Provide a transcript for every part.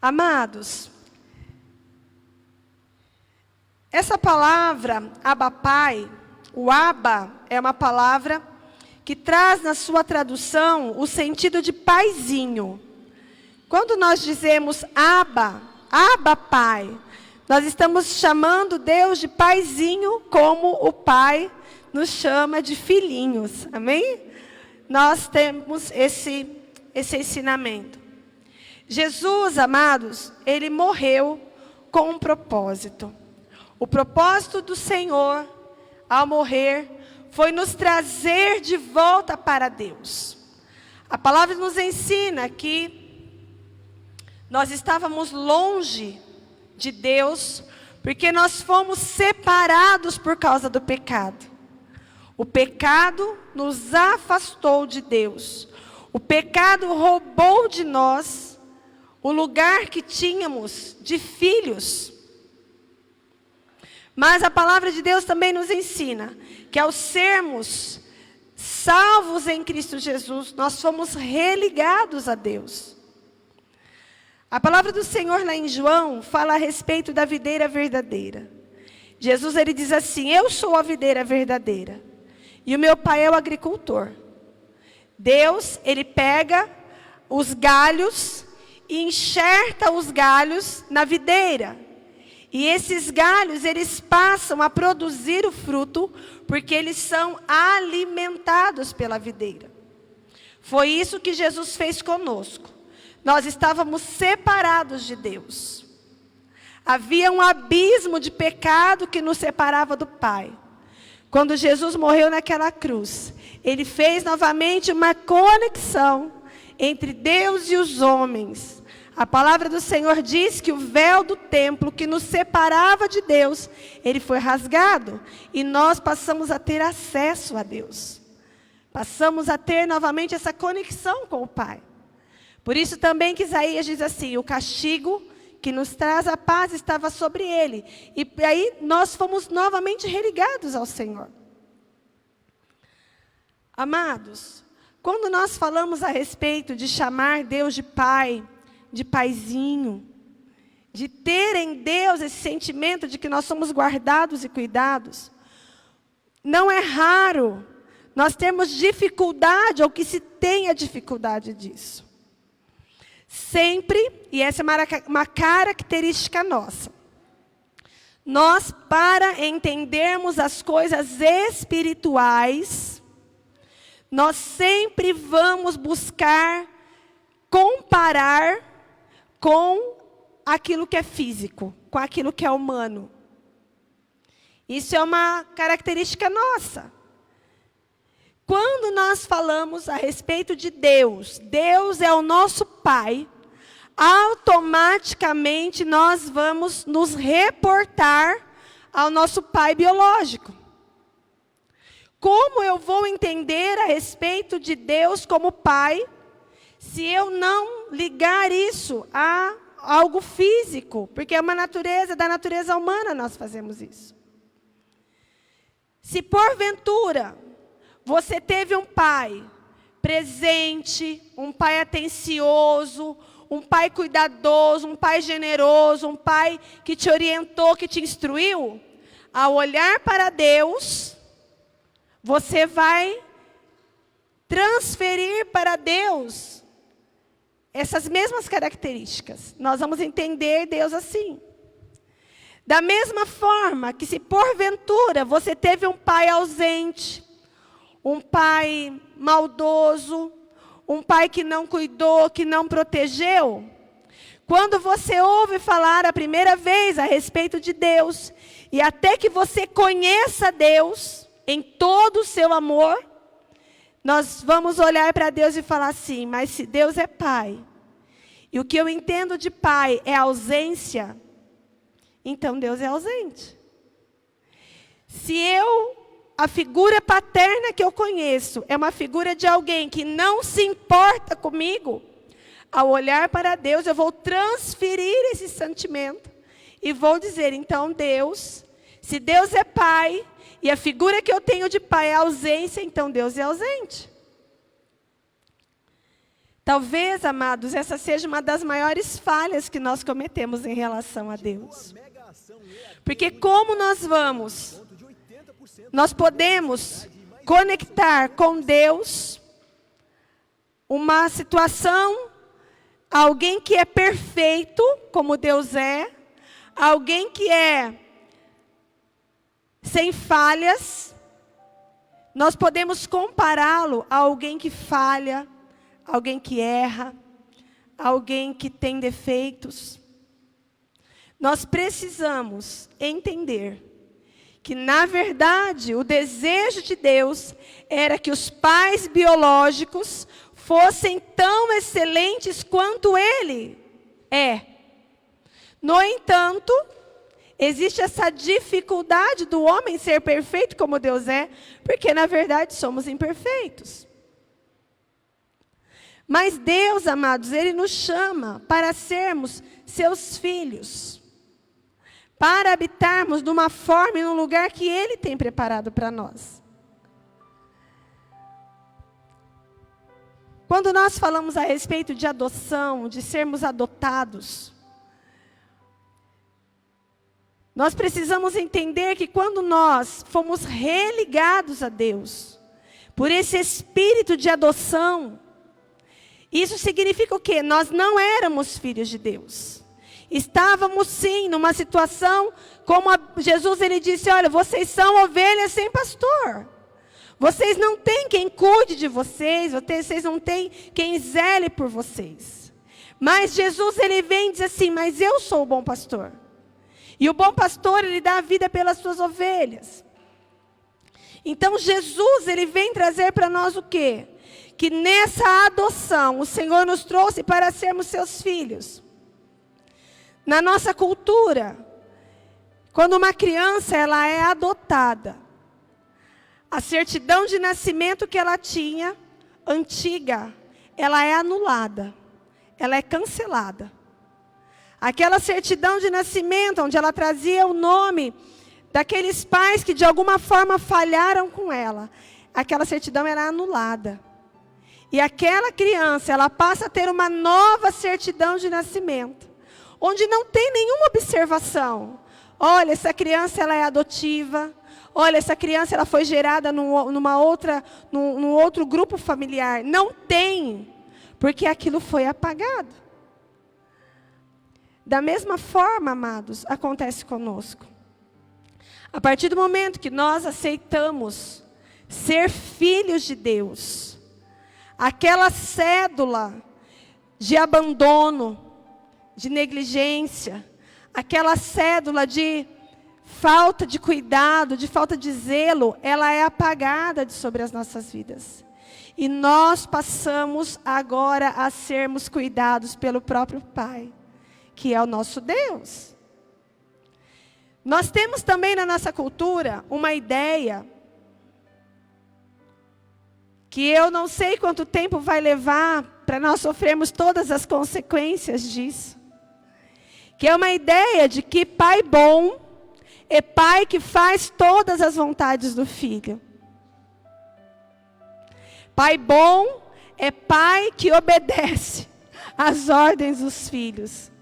Amados, essa palavra, Abba Pai, o Abba é uma palavra que traz na sua tradução o sentido de paizinho. Quando nós dizemos Abba, Abba Pai, nós estamos chamando Deus de paizinho, como o Pai nos chama de filhinhos, amém? Nós temos esse ensinamento. Jesus, amados, ele morreu com um propósito. O propósito do Senhor, ao morrer, foi nos trazer de volta para Deus. A palavra nos ensina que nós estávamos longe de Deus, porque nós fomos separados por causa do pecado. O pecado nos afastou de Deus. O pecado roubou de nós o lugar que tínhamos de filhos. Mas a palavra de Deus também nos ensina que ao sermos salvos em Cristo Jesus, nós fomos religados a Deus. A palavra do Senhor lá em João fala a respeito da videira verdadeira. Jesus, ele diz assim: eu sou a videira verdadeira e o meu pai é o agricultor. Deus, ele pega os galhos e enxerta os galhos na videira. E esses galhos, eles passam a produzir o fruto, porque eles são alimentados pela videira. Foi isso que Jesus fez conosco. Nós estávamos separados de Deus. Havia um abismo de pecado que nos separava do Pai. Quando Jesus morreu naquela cruz, ele fez novamente uma conexão entre Deus e os homens. A palavra do Senhor diz que o véu do templo que nos separava de Deus, ele foi rasgado. E nós passamos a ter acesso a Deus. Passamos a ter novamente essa conexão com o Pai. Por isso também que Isaías diz assim: o castigo que nos traz a paz estava sobre ele. E aí nós fomos novamente religados ao Senhor. Amados, quando nós falamos a respeito de chamar Deus de Pai, de paizinho, de ter em Deus esse sentimento de que nós somos guardados e cuidados, não é raro nós termos dificuldade, ou que se tenha dificuldade disso. Sempre, e essa é uma característica nossa, nós, para entendermos as coisas espirituais, nós sempre vamos buscar comparar com aquilo que é físico, com aquilo que é humano. Isso é uma característica nossa. Quando nós falamos a respeito de Deus, Deus é o nosso Pai, automaticamente nós vamos nos reportar ao nosso Pai biológico. Como eu vou entender a respeito de Deus como Pai, se eu não ligar isso a algo físico? Porque é uma natureza, da natureza humana nós fazemos isso. Se porventura você teve um pai presente, um pai atencioso, um pai cuidadoso, um pai generoso, um pai que te orientou, que te instruiu, ao olhar para Deus, você vai transferir para Deus essas mesmas características. Nós vamos entender Deus assim. Da mesma forma que se porventura você teve um pai ausente, um pai maldoso, um pai que não cuidou, que não protegeu, quando você ouve falar a primeira vez a respeito de Deus, e até que você conheça Deus em todo o seu amor, nós vamos olhar para Deus e falar assim: mas se Deus é Pai, e o que eu entendo de Pai é ausência, então Deus é ausente. Se a figura paterna que eu conheço é uma figura de alguém que não se importa comigo, ao olhar para Deus eu vou transferir esse sentimento e vou dizer: então Deus, se Deus é Pai, e a figura que eu tenho de Pai é ausência, então Deus é ausente. Talvez, amados, essa seja uma das maiores falhas que nós cometemos em relação a Deus. Porque como nós podemos conectar com Deus uma situação, alguém que é perfeito, como Deus é, alguém que é sem falhas, nós podemos compará-lo a alguém que falha, alguém que erra, alguém que tem defeitos. Nós precisamos entender que, na verdade, o desejo de Deus era que os pais biológicos fossem tão excelentes quanto Ele é. No entanto, existe essa dificuldade do homem ser perfeito como Deus é, porque, na verdade, somos imperfeitos. Mas Deus, amados, Ele nos chama para sermos seus filhos, para habitarmos de uma forma e num lugar que Ele tem preparado para nós. Quando nós falamos a respeito de adoção, de sermos adotados, nós precisamos entender que quando nós fomos religados a Deus, por esse espírito de adoção, isso significa o quê? Nós não éramos filhos de Deus. Estávamos sim numa situação, como Jesus ele disse, olha, vocês são ovelhas sem pastor. Vocês não têm quem cuide de vocês, vocês não têm quem zele por vocês. Mas Jesus ele vem e diz assim, mas eu sou o bom pastor. E o bom pastor ele dá a vida pelas suas ovelhas. Então Jesus ele vem trazer para nós o quê? Que nessa adoção o Senhor nos trouxe para sermos seus filhos. Na nossa cultura, quando uma criança ela é adotada, a certidão de nascimento que ela tinha, antiga, ela é anulada, ela é cancelada. Aquela certidão de nascimento, onde ela trazia o nome daqueles pais que de alguma forma falharam com ela, aquela certidão era anulada. E aquela criança, ela passa a ter uma nova certidão de nascimento, onde não tem nenhuma observação. Olha, essa criança ela é adotiva. Olha, essa criança ela foi gerada num outro grupo familiar. Não tem, porque aquilo foi apagado. Da mesma forma, amados, acontece conosco. A partir do momento que nós aceitamos ser filhos de Deus, aquela cédula de abandono, de negligência, aquela cédula de falta de cuidado, de falta de zelo, ela é apagada de sobre as nossas vidas. E nós passamos agora a sermos cuidados pelo próprio Pai, que é o nosso Deus. Nós temos também na nossa cultura uma ideia que eu não sei quanto tempo vai levar para nós sofrermos todas as consequências disso. Que é uma ideia de que pai bom é pai que faz todas as vontades do filho. Pai bom é pai que obedece às ordens dos filhos.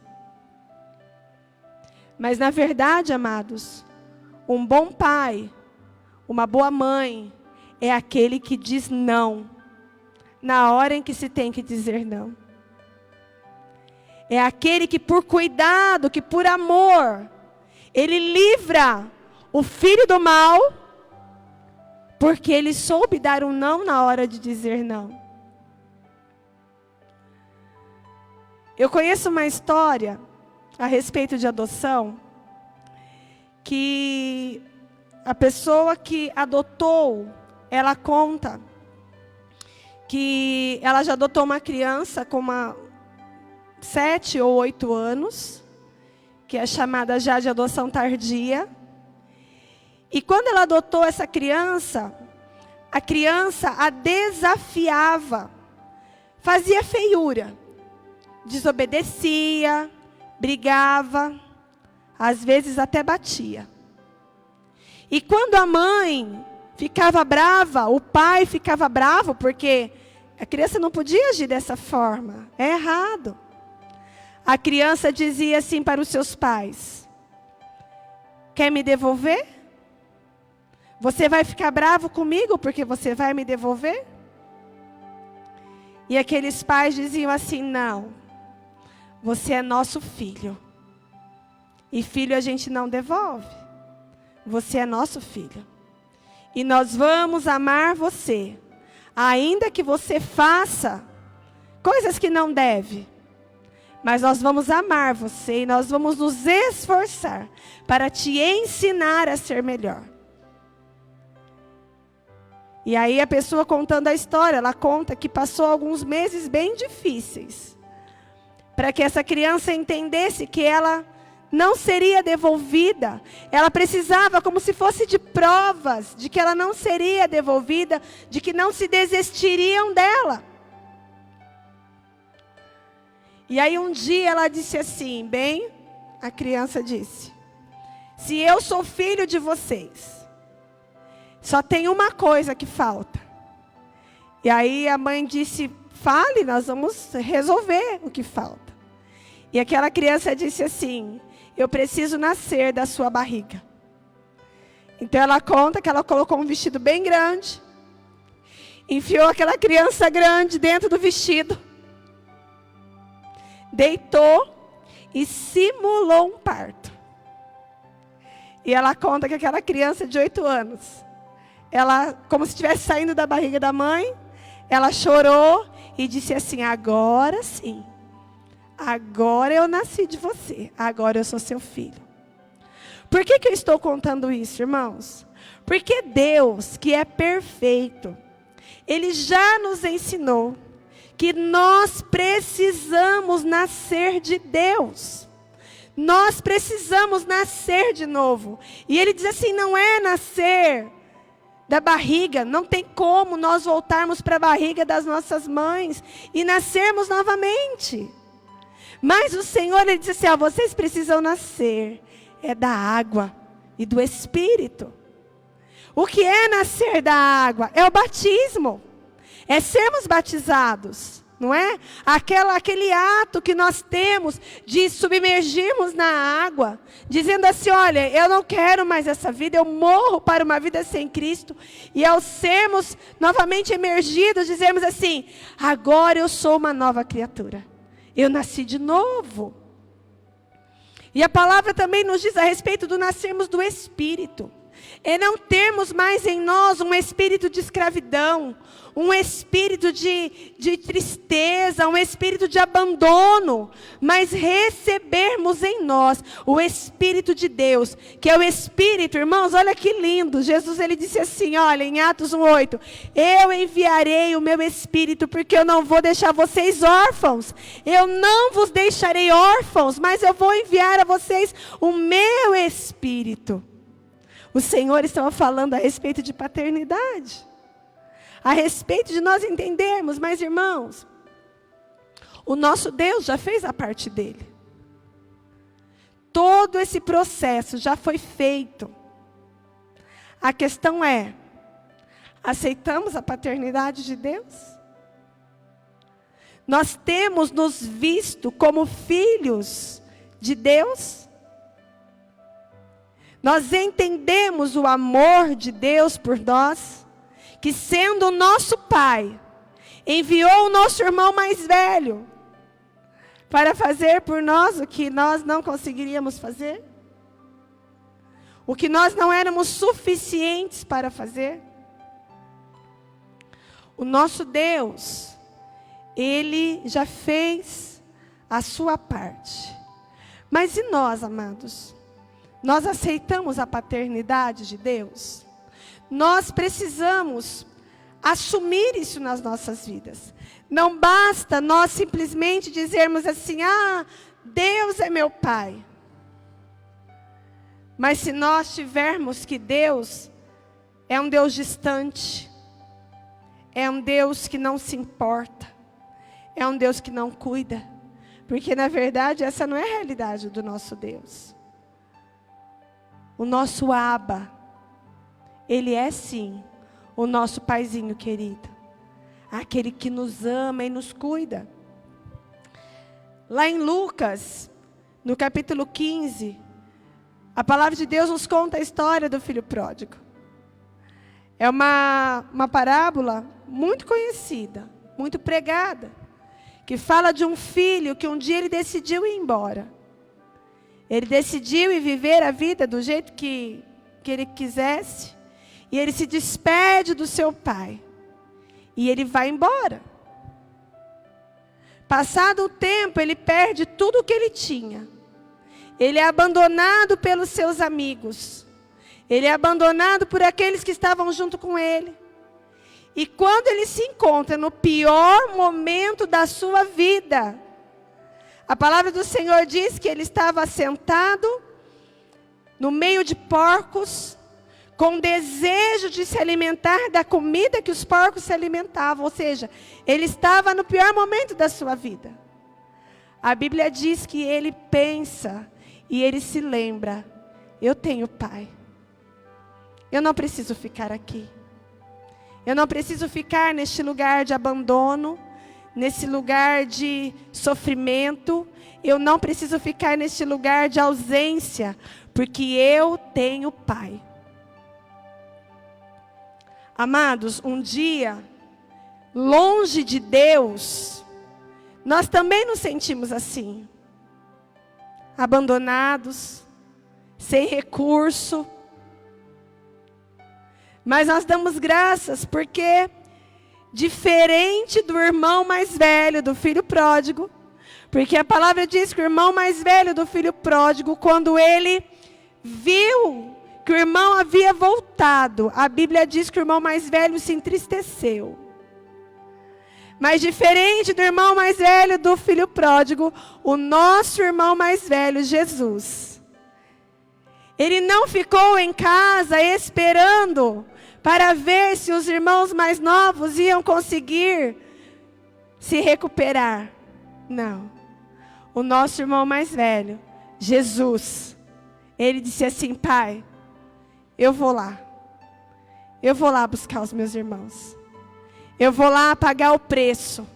Mas na verdade, amados, um bom pai, uma boa mãe, é aquele que diz não, na hora em que se tem que dizer não. É aquele que por cuidado, que por amor, ele livra o filho do mal, porque ele soube dar um não na hora de dizer não. Eu conheço uma história a respeito de adoção, que a pessoa que adotou, ela conta que ela já adotou uma criança com 7 ou 8 anos, que é chamada já de adoção tardia. E quando ela adotou essa criança, a criança a desafiava, fazia feiura, desobedecia, brigava, às vezes até batia. E quando a mãe ficava brava, o pai ficava bravo, porque A criança não podia agir dessa forma. É errado. A criança dizia assim para os seus pais: quer me devolver? Você vai ficar bravo comigo porque você vai me devolver? E aqueles pais diziam assim: não, você é nosso filho. E filho a gente não devolve. Você é nosso filho. E nós vamos amar você, ainda que você faça coisas que não deve. Mas nós vamos amar você e nós vamos nos esforçar para te ensinar a ser melhor. E aí a pessoa contando a história, ela conta que passou alguns meses bem difíceis, para que essa criança entendesse que ela não seria devolvida. Ela precisava como se fosse de provas, de que ela não seria devolvida, de que não se desistiriam dela. E aí um dia ela disse assim, bem, a criança disse: se eu sou filho de vocês, só tem uma coisa que falta. E aí a mãe disse: fale, nós vamos resolver o que falta. E aquela criança disse assim: eu preciso nascer da sua barriga. Então ela conta que ela colocou um vestido bem grande, enfiou aquela criança grande dentro do vestido, deitou e simulou um parto. E ela conta que aquela criança de 8 anos, ela, como se estivesse saindo da barriga da mãe, ela chorou e disse assim: agora sim, agora eu nasci de você, agora eu sou seu filho. Por que eu estou contando isso, irmãos? Porque Deus, que é perfeito, Ele já nos ensinou que nós precisamos nascer de Deus. Nós precisamos nascer de novo. E Ele diz assim: não é nascer da barriga, não tem como nós voltarmos para a barriga das nossas mães e nascermos novamente. Mas o Senhor, Ele diz assim: vocês precisam nascer da água e do Espírito. O que é nascer da água? É o batismo. É sermos batizados, não é? Aquele ato que nós temos de submergirmos na água, dizendo assim: olha, eu não quero mais essa vida, eu morro para uma vida sem Cristo. E ao sermos novamente emergidos, dizemos assim: agora eu sou uma nova criatura, eu nasci de novo. E a palavra também nos diz a respeito do nascermos do Espírito. É não termos mais em nós um espírito de escravidão, um espírito de tristeza, um espírito de abandono, mas recebermos em nós o Espírito de Deus, que é o Espírito, irmãos, olha que lindo. Jesus, Ele disse assim, olha, em Atos 1:8, eu enviarei o meu Espírito, porque eu não vou deixar vocês órfãos, eu não vos deixarei órfãos, mas eu vou enviar a vocês o meu Espírito. O Senhor estava falando a respeito de paternidade, a respeito de nós entendermos, mas irmãos, o nosso Deus já fez a parte dele. Todo esse processo já foi feito. A questão é, aceitamos a paternidade de Deus? Nós temos nos visto como filhos de Deus? Nós entendemos o amor de Deus por nós, que sendo o nosso Pai, enviou o nosso irmão mais velho para fazer por nós o que nós não conseguiríamos fazer? O que nós não éramos suficientes para fazer? O nosso Deus, Ele já fez a sua parte. Mas e nós, amados? Nós aceitamos a paternidade de Deus? Nós precisamos assumir isso nas nossas vidas. Não basta nós simplesmente dizermos assim, Deus é meu Pai. Mas se nós tivermos que Deus é um Deus distante, é um Deus que não se importa, é um Deus que não cuida, porque na verdade essa não é a realidade do nosso Deus. O nosso Abba, Ele é sim o nosso paizinho querido. àquele que nos ama e nos cuida. Lá em Lucas, no capítulo 15, a palavra de Deus nos conta a história do filho pródigo. É uma parábola muito conhecida, muito pregada, que fala de um filho que um dia ele decidiu ir embora. Ele decidiu ir viver a vida do jeito que ele quisesse, e ele se despede do seu pai, e ele vai embora. Passado o tempo, ele perde tudo o que ele tinha. Ele é abandonado pelos seus amigos. Ele é abandonado por aqueles que estavam junto com ele. E quando ele se encontra no pior momento da sua vida, a palavra do Senhor diz que ele estava sentado no meio de porcos, com desejo de se alimentar da comida que os porcos se alimentavam. Ou seja, ele estava no pior momento da sua vida. A Bíblia diz que ele pensa e ele se lembra: eu tenho pai. Eu não preciso ficar aqui. Eu não preciso ficar neste lugar de abandono, nesse lugar de sofrimento. Eu não preciso ficar neste lugar de ausência, porque eu tenho pai. Amados, um dia, longe de Deus, nós também nos sentimos assim. Abandonados, sem recurso. Mas nós damos graças porque, diferente do irmão mais velho, do filho pródigo, porque a palavra diz que o irmão mais velho do filho pródigo, quando ele viu que o irmão havia voltado, a Bíblia diz que o irmão mais velho se entristeceu. Mas diferente do irmão mais velho do filho pródigo, o nosso irmão mais velho, Jesus, ele não ficou em casa esperando para ver se os irmãos mais novos iam conseguir se recuperar. Não. O nosso irmão mais velho, Jesus, ele disse assim: pai, eu vou lá. Eu vou lá buscar os meus irmãos. Eu vou lá pagar o preço.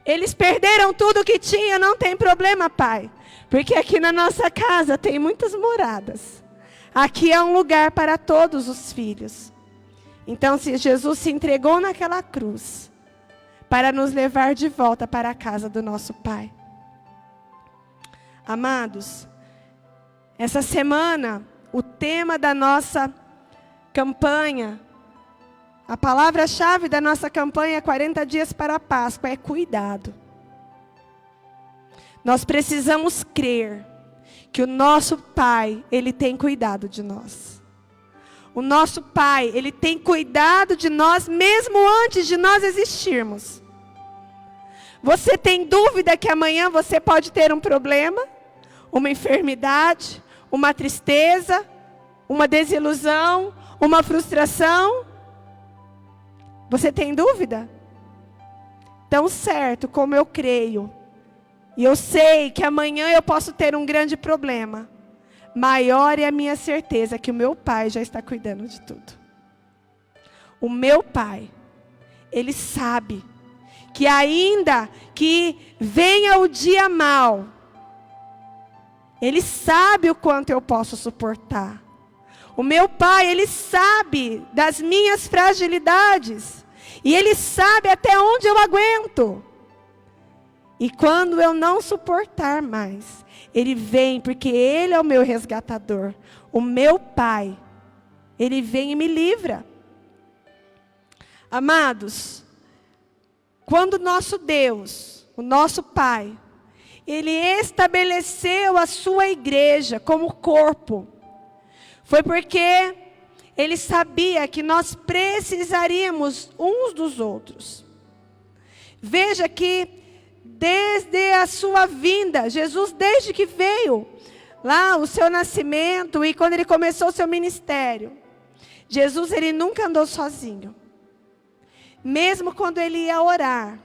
Eles perderam tudo que tinha, não tem problema, pai. Porque aqui na nossa casa tem muitas moradas. Aqui é um lugar para todos os filhos. Então, se Jesus se entregou naquela cruz para nos levar de volta para a casa do nosso pai. Amados, essa semana, o tema da nossa campanha, a palavra-chave da nossa campanha 40 dias para a Páscoa é cuidado. Nós precisamos crer que o nosso Pai, Ele tem cuidado de nós. O nosso Pai, Ele tem cuidado de nós mesmo antes de nós existirmos. Você tem dúvida que amanhã você pode ter um problema, uma enfermidade, uma tristeza, uma desilusão, uma frustração? Você tem dúvida? Tão certo como eu creio, e eu sei que amanhã eu posso ter um grande problema, maior é a minha certeza que o meu Pai já está cuidando de tudo. O meu Pai, Ele sabe que ainda que venha o dia mau, Ele sabe o quanto eu posso suportar. O meu Pai, Ele sabe das minhas fragilidades. E Ele sabe até onde eu aguento. E quando eu não suportar mais, Ele vem, porque Ele é o meu resgatador. O meu Pai, Ele vem e me livra. Amados, quando nosso Deus, o nosso Pai, Ele estabeleceu a sua igreja como corpo, foi porque Ele sabia que nós precisaríamos uns dos outros. Veja que desde a sua vinda, Jesus desde que veio, lá o seu nascimento e quando Ele começou o seu ministério, Jesus Ele nunca andou sozinho. Mesmo quando Ele ia orar,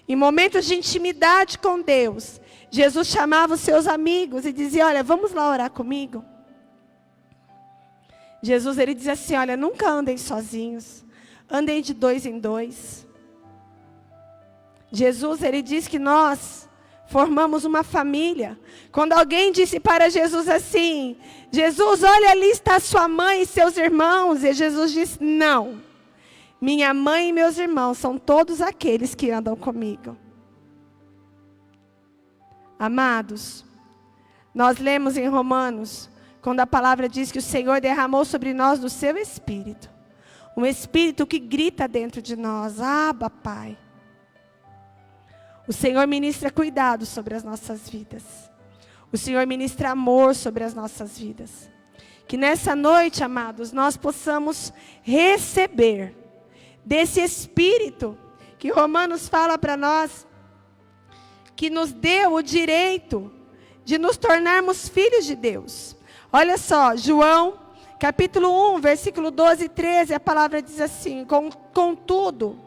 em momentos de intimidade com Deus, Jesus chamava os seus amigos e dizia: olha, vamos lá orar comigo. Jesus, Ele diz assim: olha, nunca andem sozinhos, andem de 2 em 2. Jesus, ele diz que nós formamos uma família. Quando alguém disse para Jesus assim: Jesus, olha, ali está sua mãe e seus irmãos. E Jesus disse: não, minha mãe e meus irmãos são todos aqueles que andam comigo. Amados, nós lemos em Romanos, quando a palavra diz que o Senhor derramou sobre nós do seu Espírito. Um Espírito que grita dentro de nós: Abba, Pai. O Senhor ministra cuidado sobre as nossas vidas. O Senhor ministra amor sobre as nossas vidas. Que nessa noite, amados, nós possamos receber desse Espírito que Romanos fala para nós, que nos deu o direito de nos tornarmos filhos de Deus. Olha só, João, capítulo 1, versículo 12 e 13, a palavra diz assim: contudo,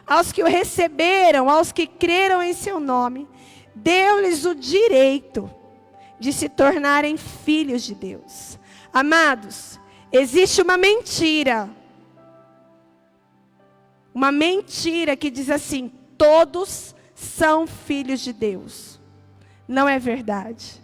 aos que o receberam, aos que creram em seu nome, deu-lhes o direito de se tornarem filhos de Deus. Amados, existe uma mentira que diz assim: todos são filhos de Deus. Não é verdade.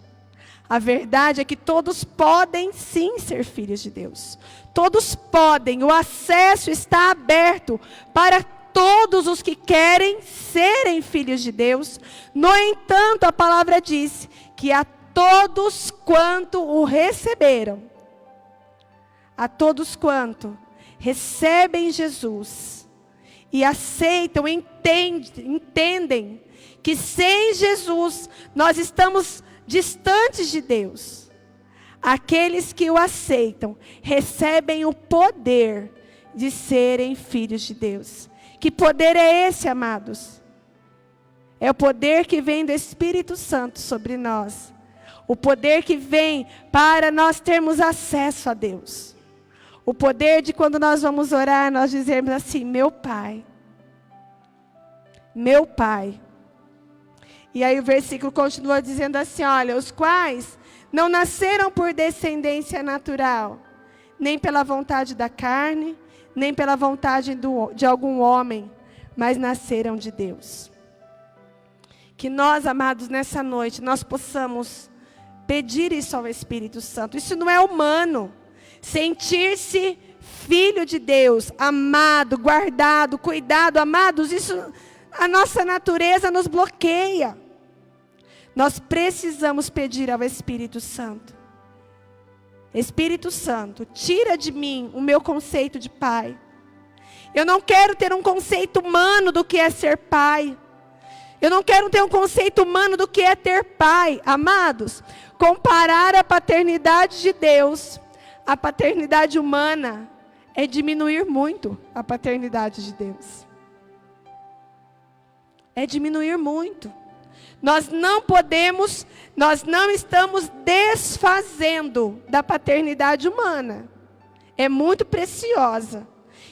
A verdade é que todos podem sim ser filhos de Deus. Todos podem, o acesso está aberto para todos os que querem serem filhos de Deus. No entanto, a palavra diz que a todos quanto o receberam, a todos quanto recebem Jesus e aceitam, entendem que sem Jesus nós estamos distantes de Deus. Aqueles que o aceitam recebem o poder de serem filhos de Deus. Que poder é esse, amados? É o poder que vem do Espírito Santo sobre nós. O poder que vem para nós termos acesso a Deus. O poder de quando nós vamos orar, nós dizermos assim: meu Pai. Meu Pai. E aí o versículo continua dizendo assim: olha, os quais não nasceram por descendência natural, nem pela vontade da carne, nem pela vontade de algum homem, mas nasceram de Deus. Que nós, amados, nessa noite, nós possamos pedir isso ao Espírito Santo. Isso não é humano. Sentir-se filho de Deus, amado, guardado, cuidado, amados, isso, a nossa natureza nos bloqueia. Nós precisamos pedir ao Espírito Santo: Espírito Santo, tira de mim o meu conceito de pai. Eu não quero ter um conceito humano do que é ser pai. Eu não quero ter um conceito humano do que é ter pai. Amados, comparar a paternidade de Deus à paternidade humana é diminuir muito a paternidade de Deus. É diminuir muito. Nós não podemos, nós não estamos desfazendo da paternidade humana. É muito preciosa.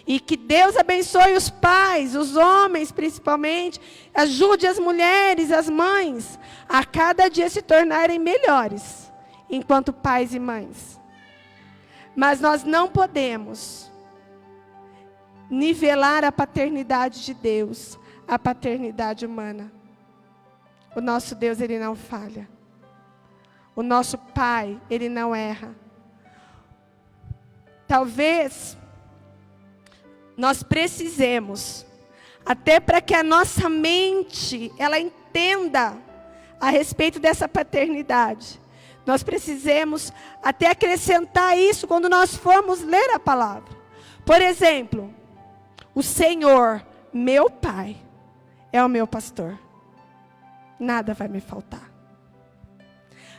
E que Deus abençoe os pais, os homens principalmente. Ajude as mulheres, as mães, a cada dia se tornarem melhores, enquanto pais e mães. Mas nós não podemos nivelar a paternidade de Deus à paternidade humana. O nosso Deus, Ele não falha. O nosso Pai, Ele não erra. Talvez nós precisemos, até para que a nossa mente, ela entenda a respeito dessa paternidade, nós precisemos até acrescentar isso quando nós formos ler a palavra. Por exemplo, o Senhor, meu Pai, é o meu pastor. Nada vai me faltar.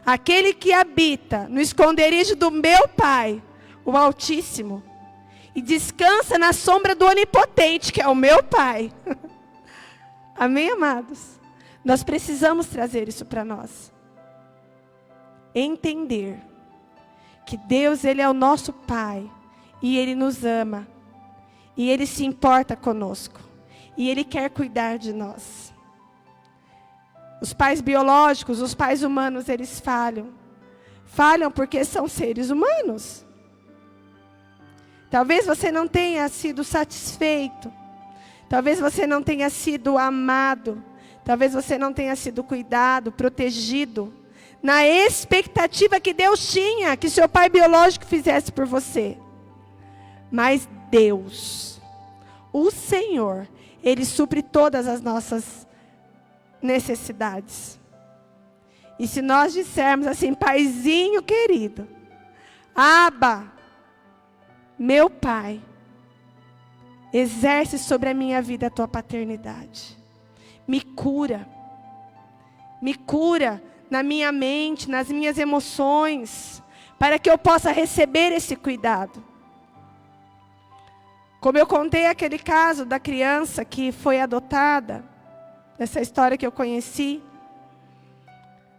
Aquele que habita no esconderijo do meu Pai, o Altíssimo, e descansa na sombra do Onipotente, que é o meu Pai. Amém, amados? Nós precisamos trazer isso para nós. Entender que Deus, Ele é o nosso Pai, e Ele nos ama, e Ele se importa conosco, e Ele quer cuidar de nós. Os pais biológicos, os pais humanos, eles falham. Falham porque são seres humanos. Talvez você não tenha sido satisfeito. Talvez você não tenha sido amado. Talvez você não tenha sido cuidado, protegido, na expectativa que Deus tinha, que seu pai biológico fizesse por você. Mas Deus, o Senhor, Ele supre todas as nossas necessidades. E se nós dissermos assim, paizinho querido, Abba, meu pai, exerce sobre a minha vida a tua paternidade. Me cura na minha mente, nas minhas emoções, para que eu possa receber esse cuidado. Como eu contei aquele caso da criança que foi adotada, essa história que eu conheci,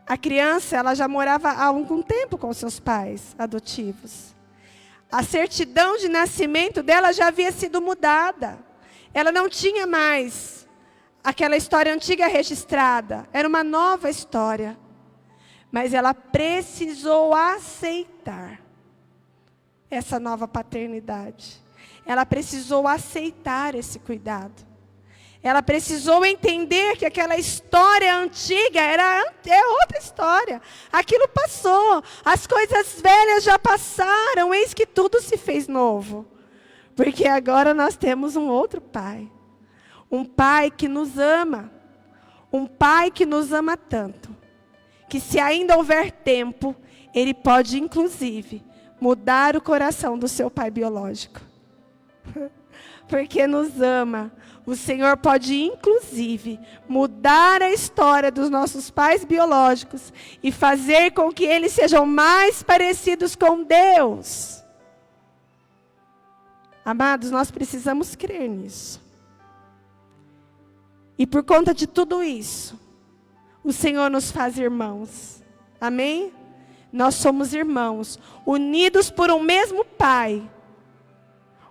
a criança, ela já morava há algum tempo com seus pais adotivos. A certidão de nascimento dela já havia sido mudada. Ela não tinha mais aquela história antiga registrada. Era uma nova história. Mas ela precisou aceitar essa nova paternidade. Ela precisou aceitar esse cuidado. Ela precisou entender que aquela história antiga é outra história. Aquilo passou. As coisas velhas já passaram. Eis que tudo se fez novo. Porque agora nós temos um outro pai. Um pai que nos ama. Um pai que nos ama tanto. Que se ainda houver tempo, Ele pode inclusive mudar o coração do seu pai biológico. Porque nos ama. O Senhor pode, inclusive, mudar a história dos nossos pais biológicos e fazer com que eles sejam mais parecidos com Deus. Amados, nós precisamos crer nisso. E por conta de tudo isso, o Senhor nos faz irmãos. Amém? Nós somos irmãos, unidos por um mesmo Pai.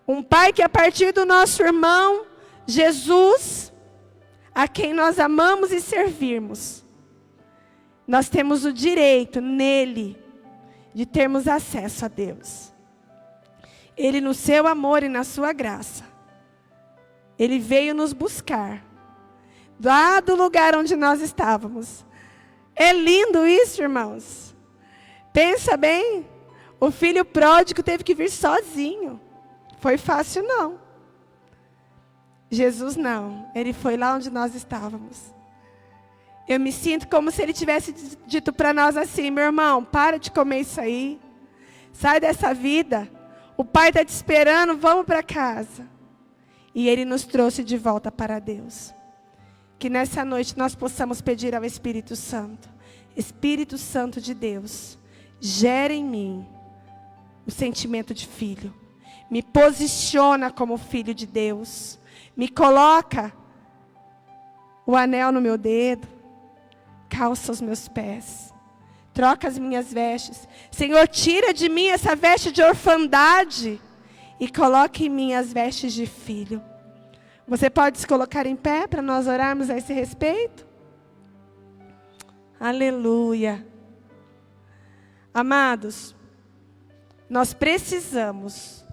Um Pai que a partir do nosso irmão Jesus, a quem nós amamos e servirmos, nós temos o direito nele de termos acesso a Deus. Ele no seu amor e na sua graça, Ele veio nos buscar, lá do lugar onde nós estávamos. É lindo isso, irmãos. Pensa bem, o filho pródigo teve que vir sozinho. Foi fácil não. Jesus não, Ele foi lá onde nós estávamos. Eu me sinto como se Ele tivesse dito para nós assim: meu irmão, para de comer isso aí. Sai dessa vida. O Pai está te esperando, vamos para casa. E Ele nos trouxe de volta para Deus. Que nessa noite nós possamos pedir ao Espírito Santo. Espírito Santo de Deus, gera em mim o sentimento de filho. Me posiciona como filho de Deus. Me coloca o anel no meu dedo, calça os meus pés, troca as minhas vestes. Senhor, tira de mim essa veste de orfandade e coloque em mim as vestes de filho. Você pode se colocar em pé para nós orarmos a esse respeito? Aleluia. Amados, nós precisamos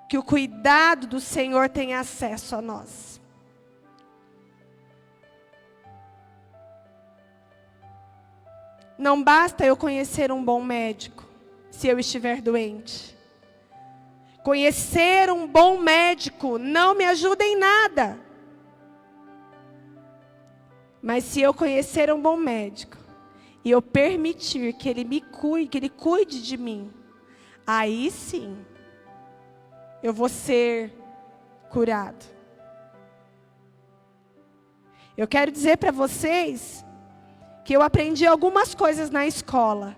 que o cuidado do Senhor tenha acesso a nós. Não basta eu conhecer um bom médico, se eu estiver doente. Conhecer um bom médico não me ajuda em nada. Mas se eu conhecer um bom médico, e eu permitir que ele me cuide, que ele cuide de mim, aí sim, eu vou ser curado. Eu quero dizer para vocês que eu aprendi algumas coisas na escola.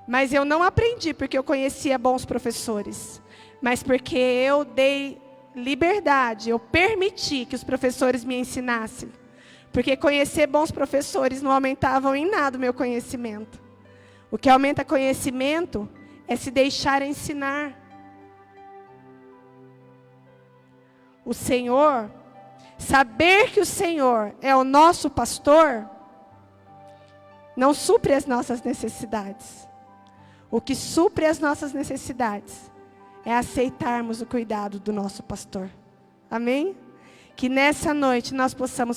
Mas eu não aprendi porque eu conhecia bons professores. Mas porque eu dei liberdade, eu permiti que os professores me ensinassem. Porque conhecer bons professores não aumentavam em nada o meu conhecimento. O que aumenta conhecimento é se deixar ensinar. O Senhor, saber que o Senhor é o nosso pastor, não supre as nossas necessidades. O que supre as nossas necessidades é aceitarmos o cuidado do nosso pastor. Amém? Que nessa noite nós possamos